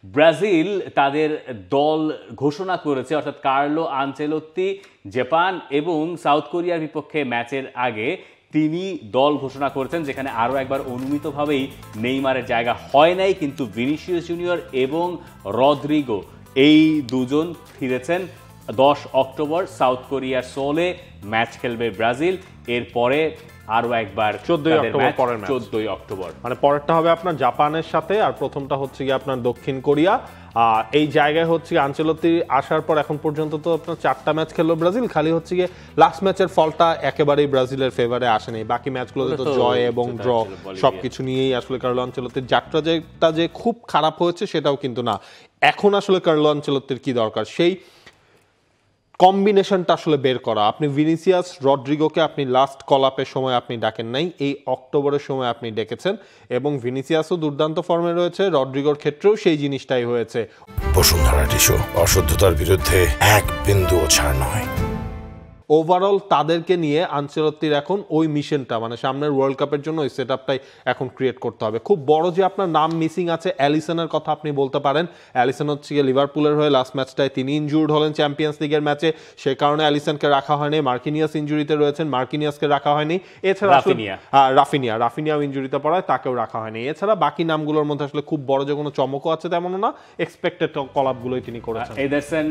Brazil তাদের দল ঘোষণা করেছে, অর্থাৎ কার্লো আনচেলত্তি জাপান এবং সাউথ কোরিয়ার বিপক্ষে ম্যাচের আগে তিনি দল ঘোষণা করেছেন, যেখানে আরও একবার অনুমিতভাবেই নেইমারের জায়গা হয় নাই, কিন্তু ভিনিসিয়াস জুনিয়র এবং রদ্রিগো এই দুজন ফিরেছেন 10 অক্টোবর সাউথ কোরিয়ার সোলে ম্যাচ খেলবে ব্রাজিল। এরপরে আরও একবার 14 অক্টোবর মানে পরেরটা হবে আপনার জাপানের সাথে, আর প্রথমটা হচ্ছে গিয়ে আপনার দক্ষিণ কোরিয়া। এই জায়গায় হচ্ছে আনচেলত্তি আসার পর এখন পর্যন্ত তো আপনার 4টা ম্যাচ খেললো ব্রাজিল, খালি হচ্ছে গিয়ে লাস্ট ম্যাচের ফলটা একেবারেই ব্রাজিলের ফেভারে আসেনি। বাকি ম্যাচগুলোতে তো জয় এবং ড্র সবকিছু নিয়েই আসলে কার্লো আনচেলত্তির যাত্রাটা যে খুব খারাপ হয়েছে সেটাও কিন্তু না। এখন আসলে কার্লো আনচেলত্তির কি দরকার, সেই কম্বিনেশনটা আসলে বের করা। আপনি ভিনিসিয়াস রদ্রিগোকে আপনি লাস্ট কলাপের সময় আপনি ডাকেন নাই, এই অক্টোবরের সময় আপনি ডেকেছেন, এবং ভিনিসিয়াসও দুর্দান্ত ফর্মে রয়েছে, রদ্রিগোর ক্ষেত্রেও সেই জিনিসটাই হয়েছে। বসুন্ধরা টিস্যু, অশুদ্ধতার বিরুদ্ধে এক বিন্দুও ছাড় নয়। ওভারঅল তাদেরকে নিয়ে আনচেলত্তির এখন ওই মিশনটা, মানে সামনের ওয়ার্ল্ড কাপের জন্য ওই সেট আপটাই এখন ক্রিয়েট করতে হবে। খুব বড় যে আপনার নাম মিসিং আছে, অ্যালিসনের কথা আপনি বলতে পারেন। অ্যালিসন হচ্ছে গিয়ে লিভারপুলের হয়ে লাস্ট ম্যাচটায় তিনি ইনজুর্ড হলেন চ্যাম্পিয়ন্স লিগের ম্যাচে, সে কারণে অ্যালিসনকে রাখা হয়নি। মার্কিনিয়াস ইনজুরিতে রয়েছেন, মার্কিনিয়াসকে রাখা হয়নি। এছাড়া রাফিনিয়াও ইনজুরিতে পড়ায়, তাকেও রাখা হয়নি। এছাড়া বাকি নামগুলোর মধ্যে আসলে খুব বড় যে কোনো চমকও আছে তেমনও না, এক্সপেক্টেড কলাপগুলোই তিনি করেছেন। এদারসন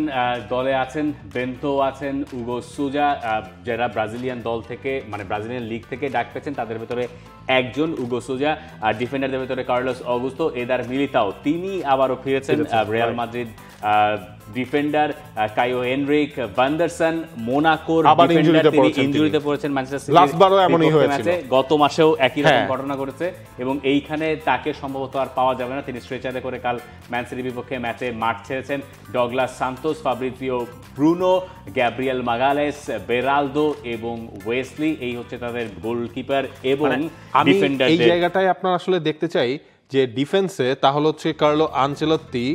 দলে আছেন, বেন্তো আছেন, উগো সুজা, যারা ব্রাজিলিয়ান দল থেকে মানে ব্রাজিলিয়ান লিগ থেকে ডাক পেয়েছেন তাদের ভেতরে একজন উগো সুজা, আর ডিফেন্ডারদের ভেতরে কার্লোস অগুস্তো, এদার মিলিতাও তিনি আবারও ফিরেছেন। Real Madrid defender কাইও Enrique ভান্ডারসন, মোনাকোর defender, তিনি ইনজুরিতে পড়েছেন ম্যানচেস্টার সিটি, গত মাসেও একই রকম ঘটনা ঘটেছে এবং এইখানে তাকে সম্ভবত আর পাওয়া যাবে না। তিনি স্ট্রেচারে করে কাল ম্যান সিটির বিপক্ষে ম্যাচে মাঠ ছেড়েছেন। Douglas Santos, Fabrizio Bruno, Gabriel মাগালেস, Beraldo এবং ওয়েসলি, এই হচ্ছে তাদের গোলকিপার এবং ডিফেন্ডার। এই জায়গাটায় আপনার আসলে দেখতে চাই যে ডিফেন্সে তাহলে হচ্ছে কার্লো আনচেলত্তি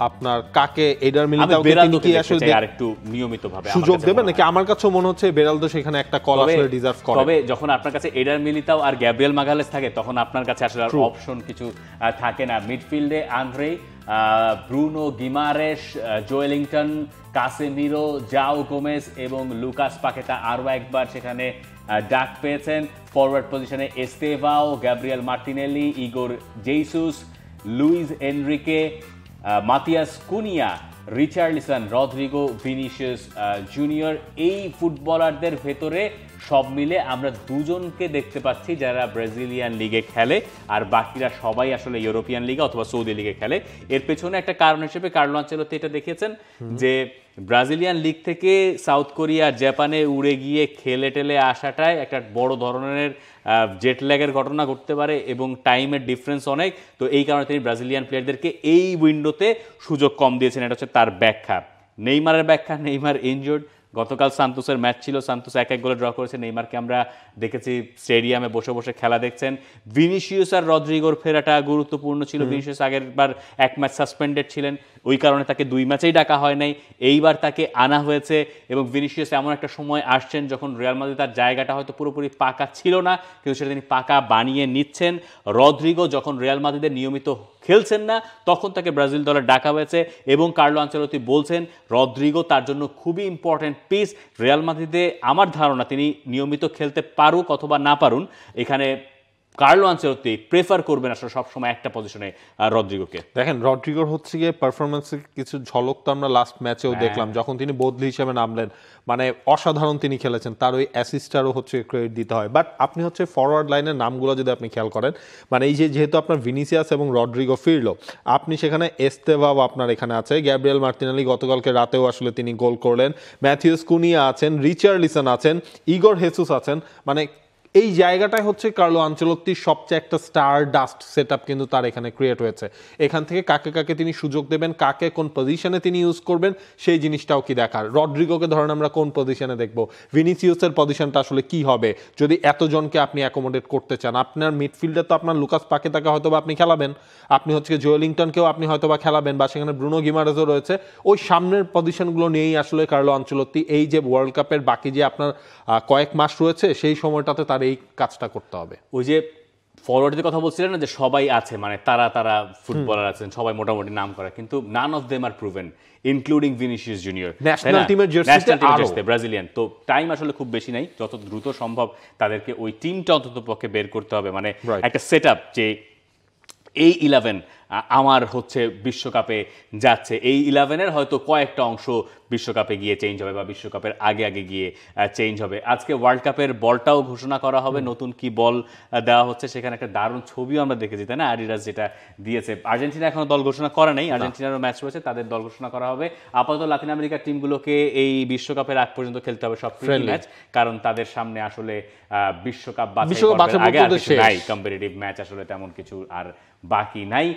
আপনার কাকে এডার মিলিতাওকে তিনি কি আসলে আরেকটু নিয়মিতভাবে সুযোগ দেবেন নাকি? আমার কাছে মনে হচ্ছে বেরালদো সেখানে একটা কল আসলে ডিজার্ভ করে। তবে যখন আপনার কাছে এডার মিলিতাও আর গ্যাব্রিয়েল মাগালেস থাকে তখন আপনার কাছে আসলে আর অপশন কিছু থাকে না। মিডফিল্ডে Andre, Bruno Guimaraes, Joelinton, Casemiro, Joao Gomes এবং লুকাস পাকেতা আরও একবার সেখানে ডাক পেয়েছেন। ফরওয়ার্ড পজিশনে Estevao, Gabriel Martinelli, Igor Jesus, Luis Henrique, Matheus Cunha, Richarlison, Rodrigo, Vinicius Junior, এই ফুটবলারদের ভেতরে সব মিলে আমরা দুজনকে দেখতে পাচ্ছি যারা ব্রাজিলিয়ান লিগে খেলে, আর বাকিরা সবাই আসলে ইউরোপিয়ান লিগে অথবা সৌদি লিগে খেলে। এর পেছনে একটা কারণ হিসেবে কার্লো আনচেলত্তি এটা দেখেছেন যে ব্রাজিলিয়ান লিগ থেকে সাউথ কোরিয়া জাপানে উড়ে গিয়ে খেলে টেলে আসাটায় একটা বড় ধরনের জেট ল্যাগের ঘটনা ঘটতে পারে এবং টাইমের ডিফারেন্স অনেক, তো এই কারণে তিনি ব্রাজিলিয়ান প্লেয়ারদেরকে এই উইন্ডোতে সুযোগ কম দিয়েছেন। এটা হচ্ছে তার ব্যাখ্যা। নেইমারের ব্যাখ্যা, নেইমার ইনজুর্ড, গতকাল সান্তোসের ম্যাচ ছিল, সান্তোস 1-1 গোলে ড্র করেছে। নেইমারকে আমরা দেখেছি স্টেডিয়ামে বসে বসে খেলা দেখছেন। ভিনিসিয়াস আর রদ্রিগোর ফেরাটা গুরুত্বপূর্ণ ছিল। ভিনিসিয়াস আগেরবার 1 ম্যাচ সাসপেন্ডেড ছিলেন, ওই কারণে তাকে 2 ম্যাচেই ডাকা হয় নাই, এইবার তাকে আনা হয়েছে এবং ভিনিসিয়াস এমন একটা সময় আসছেন যখন রিয়াল মাদ্রিদ তার জায়গাটা হয়তো পুরোপুরি পাকা ছিল না, কিন্তু সেটা তিনি পাকা বানিয়ে নিচ্ছেন। রদ্রিগো যখন রিয়াল মাদ্রিদের নিয়মিত খেলছেন না তখন তাকে ব্রাজিল দলে ডাকা হয়েছে এবং কার্লো আনচেলত্তি বলছেন রদ্রিগো তার জন্য খুবই ইম্পর্টেন্ট পিস। রিয়াল মাদ্রিদে আমার ধারণা তিনি নিয়মিত খেলতে পারুক অথবা না পারুন, এখানে কার্লো আনচেলত্তি প্রেফার করবেন আসলে সবসময় একটা পজিশনে রদ্রিগোকে। দেখেন রদ্রিগোর হচ্ছে গিয়ে পারফরমেন্সের কিছু ঝলক তো আমরা লাস্ট ম্যাচেও দেখলাম, যখন তিনি বদলি হিসেবে নামলেন, মানে অসাধারণ তিনি খেলেছেন, তার ওই অ্যাসিস্টারও হচ্ছে ক্রেডিট দিতে হয়। বাট আপনি হচ্ছে ফরওয়ার্ড লাইনের নামগুলো যদি আপনি খেয়াল করেন, মানে এই যেহেতু আপনার ভিনিসিয়াস এবং রদ্রিগো ফিরলো, আপনি সেখানে এস্তেভাও আপনার এখানে আছে, গ্যাব্রিয়েল মার্টিনেলি গতকালকে রাতেও আসলে তিনি গোল করলেন, ম্যাথিউস কুনিয়া আছেন, রিচার্লিসন আছেন, ইগোর হেসুস আছেন, মানে এই জায়গাটায় হচ্ছে কার্লো আনচেলত্তির সবচেয়ে একটা স্টার ডাস্ট সেট আপ কিন্তু তার এখানে ক্রিয়েট হয়েছে। এখান থেকে কাকে কাকে তিনি সুযোগ দেবেন, কাকে কোন পজিশনে তিনি ইউজ করবেন, সেই জিনিসটাও কি দেখার। রদ্রিগোকে ধরেন আমরা কোন পজিশনে দেখবো, ভিনিসিয়াসের পজিশনটা আসলে কি হবে যদি এতজনকে আপনি অ্যাকোমোডেট করতে চান। আপনার মিডফিল্ডে তো আপনার লুকাস পাকেতাকে হয়তো বা আপনি খেলাবেন, আপনি হচ্ছে জোয়েলিংটনকেও আপনি হয়তো বা খেলাবেন, বা সেখানে ব্রুনো গিমারেজও রয়েছে। ওই সামনের পজিশনগুলো নিয়েই আসলে কার্লো আনচেলত্তি এই যে ওয়ার্ল্ড কাপের বাকি যে আপনার কয়েক মাস রয়েছে সেই সময়টাতে তার এই কাজটা করতে হবে। ওই যে ফরওয়ার্ডের কথা বলছিলেন না যে সবাই আছে, মানে তারা ফুটবলার আছেন, সবাই মোটামুটি নাম করা, কিন্তু none of them are proven, including Vinicius Junior, national টিমের জার্সিতে ব্রাজিলিয়ান। তো টাইম আসলে খুব বেশি নাই, যত দ্রুত সম্ভব তাদেরকে ওই টিমটা অন্তত পক্ষে বের করতে হবে, মানে একটা সেট আপ যে এই 11 আমার হচ্ছে বিশ্বকাপে যাচ্ছে, এই 11-এর হয়তো কয়েকটা অংশ বিশ্বকাপে গিয়ে চেঞ্জ হবে বা বিশ্বকাপের আগে গিয়ে চেঞ্জ হবে। আজকে ওয়ার্ল্ড কাপের বলটাও ঘোষণা করা হবে, নতুন কি বল দেওয়া হচ্ছে, সেখানে একটা দারুণ ছবিও আমরা দেখেছি, তাই না? অ্যাডিডাস যেটা দিয়েছে। আর্জেন্টিনা এখনো দল ঘোষণা করা নেই, আর্জেন্টিনারও ম্যাচ রয়েছে, তাদের দল ঘোষণা করা হবে। আপাতত লাতিন আমেরিকার টিমগুলোকে এই বিশ্বকাপের আগ পর্যন্ত খেলতে হবে সব ফ্রেন্ডলি ম্যাচ, কারণ তাদের সামনে আসলে বিশ্বকাপ বাছাই আগে আর কিছু নাই, কম্পিটিটিভ ম্যাচ আসলে তেমন কিছু আর বাকি নাই।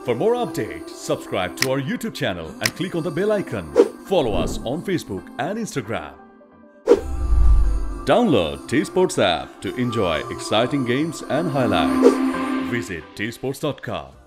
For more updates, subscribe to our YouTube channel and click on the bell icon. Follow us on Facebook and Instagram. Download T-Sports app to enjoy exciting games and highlights. Visit tsports.com.